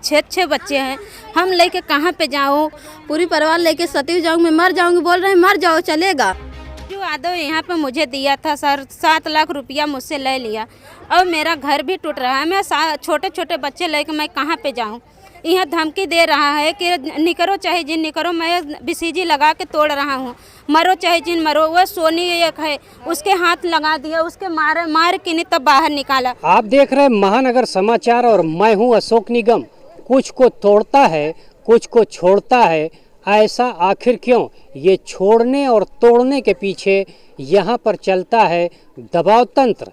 छः बच्चे हैं, हम लेके कहाँ पे जाऊँ? पूरी परिवार लेके सती जाऊँगी, मैं मर जाऊँगी। बोल रहे हैं मर जाओ, चलेगा। जो आदो यहाँ पे मुझे दिया था सर, 7 लाख रुपया मुझसे ले लिया और मेरा घर भी टूट रहा है। मैं छोटे छोटे बच्चे लेके मैं कहाँ पे जाऊँ? यहाँ धमकी दे रहा है कि निकरो चाहे जिन निकरो, मैं बीसीजी लगा के तोड़ रहा हूँ, मरो चाहे जिन मरो। वह सोनी एक है, उसके हाथ लगा दिया, उसके मार के नहीं तब बाहर निकाला। आप देख रहे हैं महानगर समाचार और मैं हूँ अशोक निगम। कुछ को तोड़ता है, कुछ को छोड़ता है, ऐसा आखिर क्यों? ये छोड़ने और तोड़ने के पीछे यहाँ पर चलता है दबाव तंत्र।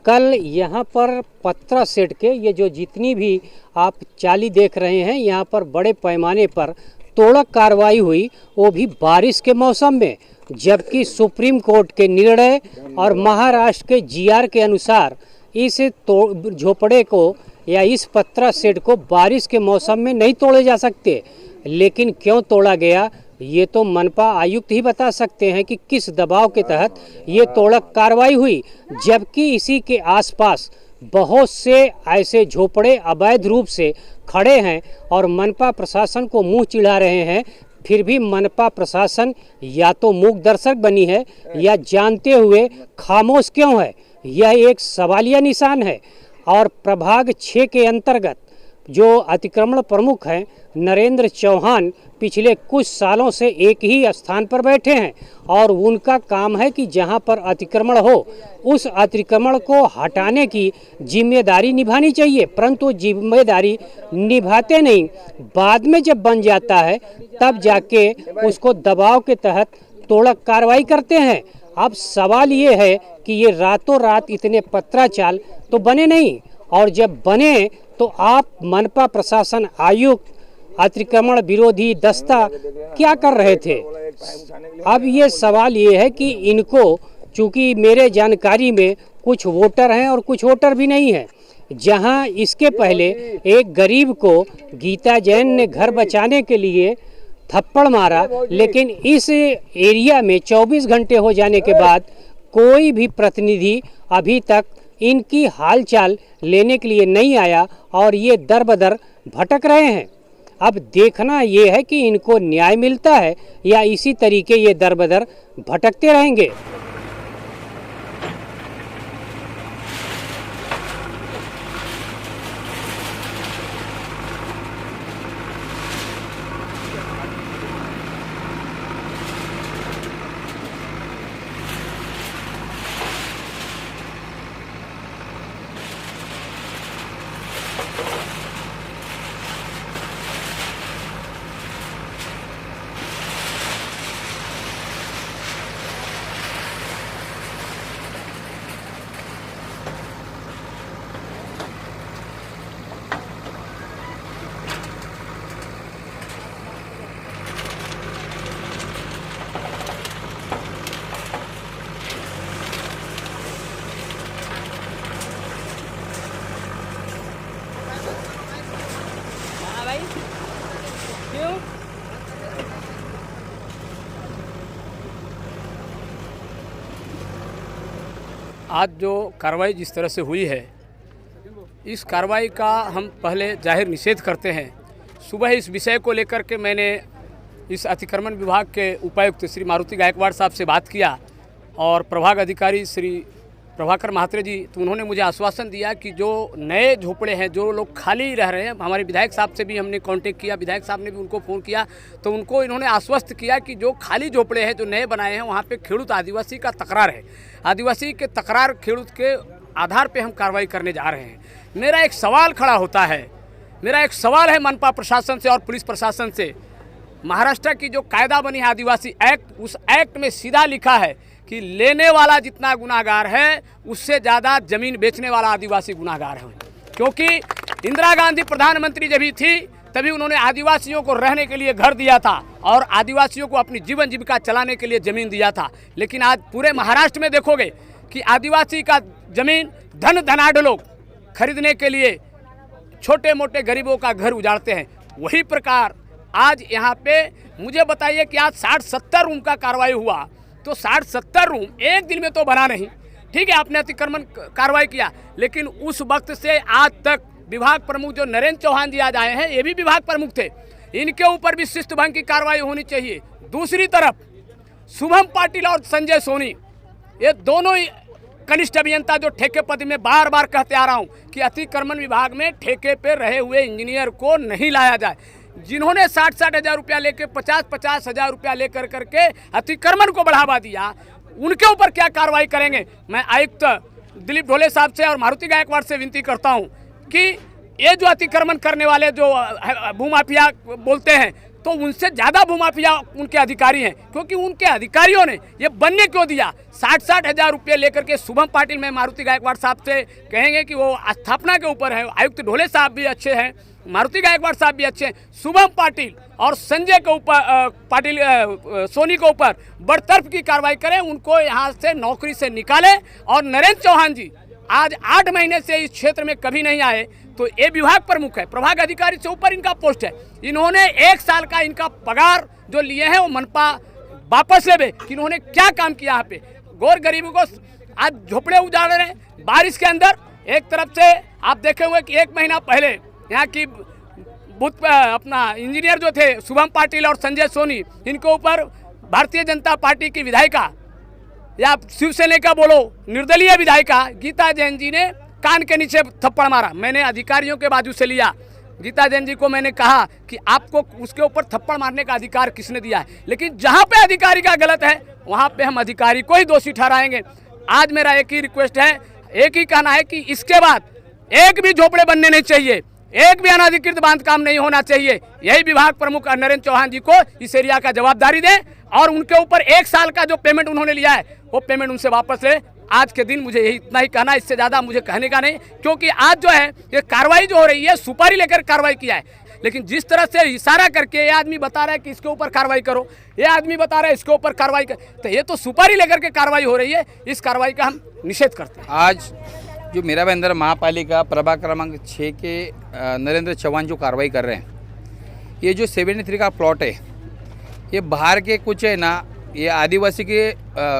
कल यहाँ पर पत्रा सेट के ये जो जितनी भी आप चाली देख रहे हैं, यहाँ पर बड़े पैमाने पर तोड़क कार्रवाई हुई, वो भी बारिश के मौसम में, जबकि सुप्रीम कोर्ट के निर्णय और महाराष्ट्र के जीआर के अनुसार इस झोपड़े को या इस पत्रा सेट को बारिश के मौसम में नहीं तोड़े जा सकते। लेकिन क्यों तोड़ा गया, ये तो मनपा आयुक्त ही बता सकते हैं कि किस दबाव के तहत ये तोड़क कार्रवाई हुई। जबकि इसी के आसपास बहुत से ऐसे झोपड़े अवैध रूप से खड़े हैं और मनपा प्रशासन को मुंह चिढ़ा रहे हैं, फिर भी मनपा प्रशासन या तो मूक दर्शक बनी है या जानते हुए खामोश क्यों है, यह एक सवालिया निशान है। और प्रभाग 6 के अंतर्गत जो अतिक्रमण प्रमुख हैं नरेंद्र चौहान पिछले कुछ सालों से एक ही स्थान पर बैठे हैं और उनका काम है कि जहां पर अतिक्रमण हो उस अतिक्रमण को हटाने की जिम्मेदारी निभानी चाहिए, परंतु जिम्मेदारी निभाते नहीं। बाद में जब बन जाता है तब जाके उसको दबाव के तहत तोड़क कार्रवाई करते हैं। अब सवाल ये है कि ये रातों रात इतने पत्राचाल तो बने नहीं, और जब बने तो आप मनपा प्रशासन आयुक्त अतिक्रमण विरोधी दस्ता क्या कर रहे थे? अब ये सवाल ये है कि इनको, चूंकि मेरे जानकारी में कुछ वोटर हैं और कुछ वोटर भी नहीं हैं, जहां इसके पहले एक गरीब को गीता जैन ने घर बचाने के लिए थप्पड़ मारा, लेकिन इस एरिया में 24 घंटे हो जाने के बाद कोई भी प्रतिनिधि अभी तक इनकी हालचाल लेने के लिए नहीं आया और ये दर बदर भटक रहे हैं। अब देखना ये है कि इनको न्याय मिलता है या इसी तरीके ये दर बदर भटकते रहेंगे। आज जो कार्रवाई जिस तरह से हुई है, इस कार्रवाई का हम पहले जाहिर निषेध करते हैं। सुबह इस विषय को लेकर के मैंने इस अतिक्रमण विभाग के उपायुक्त श्री मारुति गायकवाड़ साहब से बात किया और प्रभाग अधिकारी श्री प्रभाकर महात्रे जी, तो उन्होंने मुझे आश्वासन दिया कि जो नए झोपड़े हैं, जो लोग खाली रह रहे हैं, हमारे विधायक साहब से भी हमने कांटेक्ट किया, विधायक साहब ने भी उनको फ़ोन किया, तो उनको इन्होंने आश्वस्त किया कि जो खाली झोपड़े हैं, जो नए बनाए हैं, वहाँ पे खेडूत आदिवासी का तकरार है, आदिवासी के तकरार खेडूत के आधार पर हम कार्रवाई करने जा रहे हैं। मेरा एक सवाल खड़ा होता है, मेरा एक सवाल है मनपा प्रशासन से और पुलिस प्रशासन से। महाराष्ट्र की जो कायदा बनी है आदिवासी एक्ट, उस एक्ट में सीधा लिखा है कि लेने वाला जितना गुनाहगार है उससे ज़्यादा ज़मीन बेचने वाला आदिवासी गुनाहगार है। क्योंकि इंदिरा गांधी प्रधानमंत्री जब भी थी तभी उन्होंने आदिवासियों को रहने के लिए घर दिया था और आदिवासियों को अपनी जीवन जीविका चलाने के लिए ज़मीन दिया था। लेकिन आज पूरे महाराष्ट्र में देखोगे कि आदिवासी का ज़मीन धनाढ़ लोग खरीदने के लिए छोटे मोटे गरीबों का घर उजाड़ते हैं। वही प्रकार आज यहाँ पे मुझे बताइए कि आज 60-70 रूम का कार्रवाई हुआ, तो 60-70 रूम एक दिन में तो बना नहीं। ठीक है, आपने अतिक्रमण कार्रवाई किया, लेकिन उस वक्त से आज तक विभाग प्रमुख जो नरेंद्र चौहान जी आज आए हैं, ये भी विभाग प्रमुख थे, इनके ऊपर भी शिस्त भंग की कार्रवाई होनी चाहिए। दूसरी तरफ शुभम पाटिल और संजय सोनी, ये दोनों ही कनिष्ठ अभियंता जो ठेके पद में, बार बार कहते आ रहा हूँ कि अतिक्रमण विभाग में ठेके पे रहे हुए इंजीनियर को नहीं लाया जाए। जिन्होंने 60-60 हज़ार रुपया लेके 50-50 हज़ार रुपया लेकर करके अतिक्रमण को बढ़ावा दिया, उनके ऊपर क्या कार्रवाई करेंगे। मैं आयुक्त दिलीप ढोले साहब से और मारुति गायकवाड़ से विनती करता हूँ कि ये जो अतिक्रमण करने वाले जो भूमाफिया बोलते हैं, तो उनसे ज़्यादा भूमाफिया उनके अधिकारी हैं, क्योंकि उनके अधिकारियों ने ये बनने क्यों दिया। 60-60 हज़ार रुपये लेकर के शुभम पाटिल, में मारुति गायकवाड़ साहब से कहेंगे कि वो स्थापना के ऊपर है। आयुक्त ढोले साहब भी अच्छे हैं, मारुति गायकवाड़ साहब भी अच्छे हैं। शुभम पाटिल और संजय के ऊपर सोनी के ऊपर बरतरफ की कार्रवाई करें, उनको यहाँ से नौकरी से निकालें। और नरेंद्र चौहान जी आज 8 महीने से इस क्षेत्र में कभी नहीं आए, तो ये विभाग प्रमुख है, प्रभाग अधिकारी से ऊपर इनका पोस्ट है। इन्होंने 1 साल का इनका पगार जो लिए हैं वो मनपा वापस ले कि इन्होंने क्या काम किया यहाँ पे। गौर गरीबों को आज झोपड़े उजाड़ रहे हैं बारिश के अंदर। एक तरफ से आप देखे हुए कि 1 महीना पहले यहाँ की अपना इंजीनियर जो थे शुभम पाटिल और संजय सोनी, इनके ऊपर भारतीय जनता पार्टी की विधायिका या शिवसेना का बोलो निर्दलीय विधायिका गीता जैन जी ने कान के नीचे थप्पड़ मारा। मैंने अधिकारियों के बाजू से लिया, गीता जैन जी को मैंने कहा कि आपको उसके ऊपर थप्पड़ मारने का अधिकार किसने दिया है। लेकिन जहां पे अधिकारी का गलत है वहां पे हम अधिकारी को ही दोषी ठहराएंगे। आज मेरा एक ही रिक्वेस्ट है, एक ही कहना है कि इसके बाद एक भी झोपड़े बनने नहीं चाहिए, एक भी अनाधिकृत बांधकाम नहीं होना चाहिए। यही विभाग प्रमुख नरेंद्र चौहान जी को इस एरिया का जवाबदारी दें और उनके ऊपर 1 साल का जो पेमेंट उन्होंने लिया है वो पेमेंट उनसे वापस ले। आज के दिन मुझे यही इतना ही कहना, इससे ज़्यादा मुझे कहने का नहीं, क्योंकि आज जो है ये कार्रवाई जो हो रही है सुपारी लेकर कार्रवाई किया है। लेकिन जिस तरह से इशारा करके ये आदमी बता रहा है कि इसके ऊपर कार्रवाई करो, ये आदमी बता रहा है इसके ऊपर कार्रवाई कर, तो ये तो सुपारी लेकर के कार्रवाई हो रही है। इस कार्रवाई का हम निषेध करते हैं। आज जो मेरा बंदर महापालिका प्रभाग क्रमांक 6 के नरेंद्र चौहान जो कार्रवाई कर रहे हैं, ये जो 73 का प्लॉट है, ये बाहर के कुछ है ना, ये आदिवासी के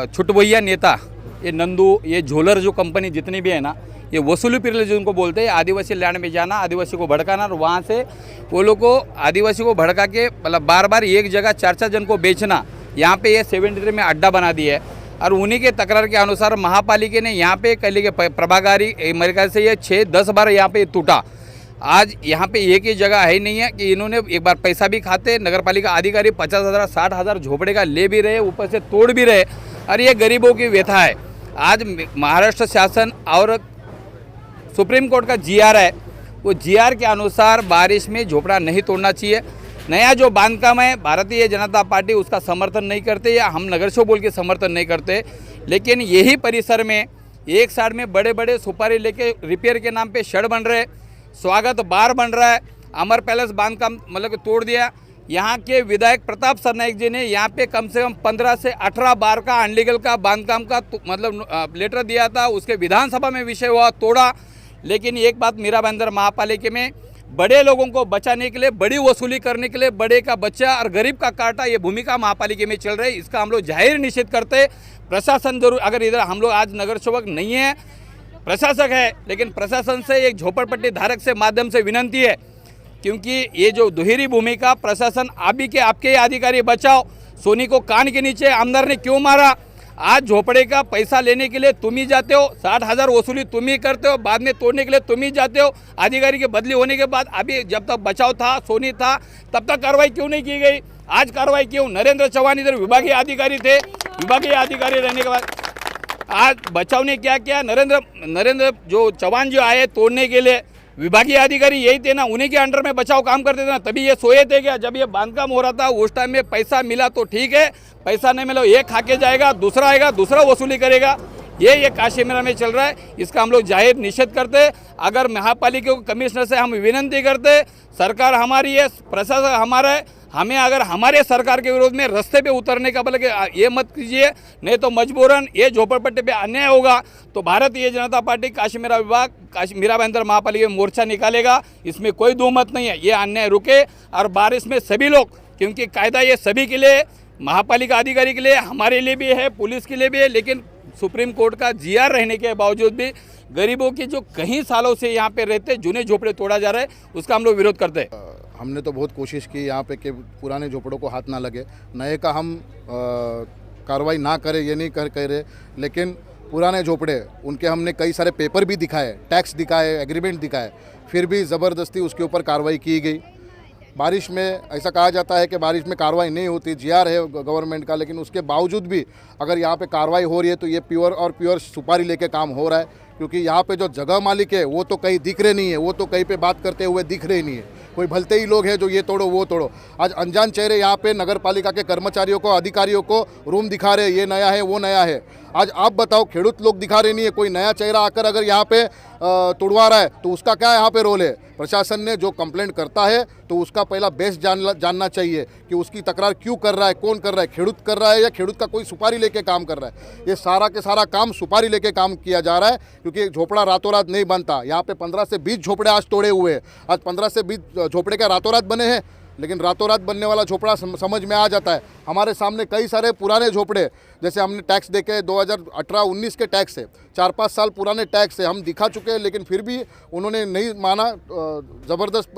छुटभैया नेता, ये नंदू, ये झोलर जो कंपनी जितनी भी है ना, ये वसूली पिरले जो उनको बोलते हैं, आदिवासी लैंड में जाना, आदिवासी को भड़काना और वहाँ से वो लोग को आदिवासी को भड़का के मतलब बार बार एक जगह 4-4 जन को बेचना, यहाँ पे ये 73 में अड्डा बना दिया है। और उन्हीं के तकरार के अनुसार महापालिका ने यहाँ पे कल के प्रभागारी मेरे ख्याल से ये 6-10 बार यहाँ पे टूटा। आज यहाँ पे एक ही जगह है ही नहीं है कि इन्होंने एक बार पैसा भी खाते, नगर पालिका अधिकारी 50,000 60,000 झोपड़े का ले भी रहे, ऊपर से तोड़ भी रहे, और ये गरीबों की व्यथा है। आज महाराष्ट्र शासन और सुप्रीम कोर्ट का जीआर है, वो जीआर के अनुसार बारिश में झोपड़ा नहीं तोड़ना चाहिए। नया जो बांधकाम है, भारतीय जनता पार्टी उसका समर्थन नहीं करते या हम नगर शो बोल के समर्थन नहीं करते, लेकिन यही परिसर में एक साइड में बड़े बड़े सुपारी लेके रिपेयर के नाम पे शेड बन रहे, स्वागत बार बन रहा है, अमर पैलेस बांधकाम मतलब तोड़ दिया। यहाँ के विधायक प्रताप सरनाइक जी ने यहाँ पे कम से कम 15 से 18 बार का अनलीगल का बांधकाम का मतलब लेटर दिया था, उसके विधानसभा में विषय हुआ, तोड़ा। लेकिन एक बात मीरा भाईंदर महापालिका में बड़े लोगों को बचाने के लिए, बड़ी वसूली करने के लिए बड़े का बच्चा और गरीब का काटा, ये भूमिका महापालिका में चल रही है। इसका हम लोग जाहिर निषेध करते। प्रशासन जरूर, अगर इधर हम लोग आज नगर सेवक नहीं है, प्रशासक है, लेकिन प्रशासन से एक झोपड़पट्टी धारक से माध्यम से विनंती है, क्योंकि ये जो दोहरी भूमिका प्रशासन अभी के आपके अधिकारी बचाओ। सोनी को कान के नीचे आमदार ने क्यों मारा? आज झोपड़े का पैसा लेने के लिए तुम ही जाते हो, 60,000 वसूली तुम ही करते हो, बाद में तोड़ने के लिए तुम ही जाते हो। अधिकारी की बदली होने के बाद अभी जब तक बचाव था, सोनी था, तब तक कार्रवाई क्यों नहीं की गई? आज कार्रवाई क्यों? नरेंद्र चौहान इधर विभागीय अधिकारी थे, विभागीय अधिकारी रहने के बाद आज बचाव ने क्या किया? नरेंद्र जो चौहान जो आए तोड़ने के लिए, विभागीय अधिकारी यही थे ना, उन्हीं के अंडर में बचाव काम करते थे ना, तभी ये सोए थे क्या? जब ये बांधकाम हो रहा था उस टाइम में पैसा मिला तो ठीक है, पैसा नहीं मिला ये खा के जाएगा, दूसरा आएगा, दूसरा वसूली करेगा। ये काशीमेरा में चल रहा है, इसका हम लोग जाहिर निषेध करते। अगर महापालिका को कमिश्नर से हम विनंती करते, सरकार हमारी है, प्रशासन हमारा है, हमें अगर हमारे सरकार के विरोध में रास्ते पे उतरने का बल्कि ये मत कीजिए, नहीं तो मजबूरन ये झोपड़पट्टी पे अन्याय होगा तो भारतीय जनता पार्टी काशीमेरा विभाग मीरा भाईंदर महापालिका में मोर्चा निकालेगा। इसमें कोई दो मत नहीं है, ये अन्याय रुके और बारिश में सभी लोग, क्योंकि कायदा ये सभी के लिए, महापालिका अधिकारी के लिए, हमारे लिए भी है, पुलिस के लिए भी है, लेकिन सुप्रीम कोर्ट का जीआर रहने के बावजूद भी गरीबों की जो कई सालों से यहाँ पे रहते जूने झोपड़े तोड़ा जा रहा है, उसका हम लोग विरोध करते हैं। हमने तो बहुत कोशिश की यहाँ पे कि पुराने झोपड़ों को हाथ ना लगे, नए का हम कार्रवाई ना करें ये नहीं कह रहे, लेकिन पुराने झोपड़े उनके हमने कई सारे पेपर भी दिखाए, टैक्स दिखाए, एग्रीमेंट दिखाए, फिर भी ज़बरदस्ती उसके ऊपर कार्रवाई की गई। बारिश में ऐसा कहा जाता है कि बारिश में कार्रवाई नहीं होती, जीआर है गवर्नमेंट का, लेकिन उसके बावजूद भी अगर यहाँ पे कार्रवाई हो रही है तो ये प्योर और प्योर सुपारी लेके काम हो रहा है, क्योंकि यहाँ पे जो जगह मालिक है वो तो कहीं दिख रहे नहीं है, वो तो कहीं पे बात करते हुए दिख रहे नहीं है, कोई भलते ही लोग हैं जो ये तोड़ो वो तोड़ो। आज अनजान चेहरे यहाँ पे नगर पालिका के कर्मचारियों को, अधिकारियों को रूम दिखा रहे, ये नया है वो नया है। आज आप बताओ, खेडूत लोग दिखा रहे नहीं है, कोई नया चेहरा आकर अगर यहाँ पे तोड़वा रहा है तो उसका क्या यहाँ पे रोल है? प्रशासन ने जो कंप्लेंट करता है तो उसका पहला बेस जानना चाहिए कि उसकी तकरार क्यों कर रहा है, कौन कर रहा है, खेडूत कर रहा है या खेडूत का कोई सुपारी लेके काम कर रहा है। ये सारा के सारा काम सुपारी लेके काम किया जा रहा है, क्योंकि झोपड़ा रातों रात नहीं बनता। यहाँ पे 15 से 20 झोपड़े आज तोड़े हुए हैं। आज 15 से 20 झोपड़े क्या रातों रात बने हैं? लेकिन रातों रात बनने वाला झोपड़ा समझ में आ जाता है। हमारे सामने कई सारे पुराने झोपड़े, जैसे हमने टैक्स देखे 2018-19 के टैक्स है, 4-5 साल पुराने टैक्स है, हम दिखा चुके हैं, लेकिन फिर भी उन्होंने नहीं माना। ज़बरदस्त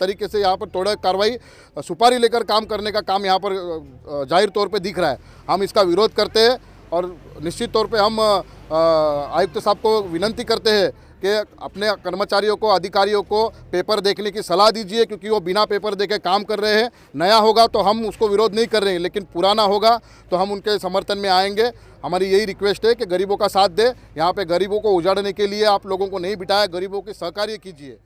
तरीके से यहाँ पर तोड़ा कार्रवाई, सुपारी लेकर काम करने का काम यहाँ पर जाहिर तौर पे दिख रहा है। हम इसका विरोध करते हैं और निश्चित तौर पे हम आयुक्त साहब को विनंती करते हैं कि अपने कर्मचारियों को, अधिकारियों को पेपर देखने की सलाह दीजिए, क्योंकि वो बिना पेपर देखे काम कर रहे हैं। नया होगा तो हम उसको विरोध नहीं कर रहे हैं, लेकिन पुराना होगा तो हम उनके समर्थन में आएंगे। हमारी यही रिक्वेस्ट है कि गरीबों का साथ दे। यहाँ पे गरीबों को उजाड़ने के लिए आप लोगों को नहीं बिठाया, गरीबों के सहकार्य कीजिए।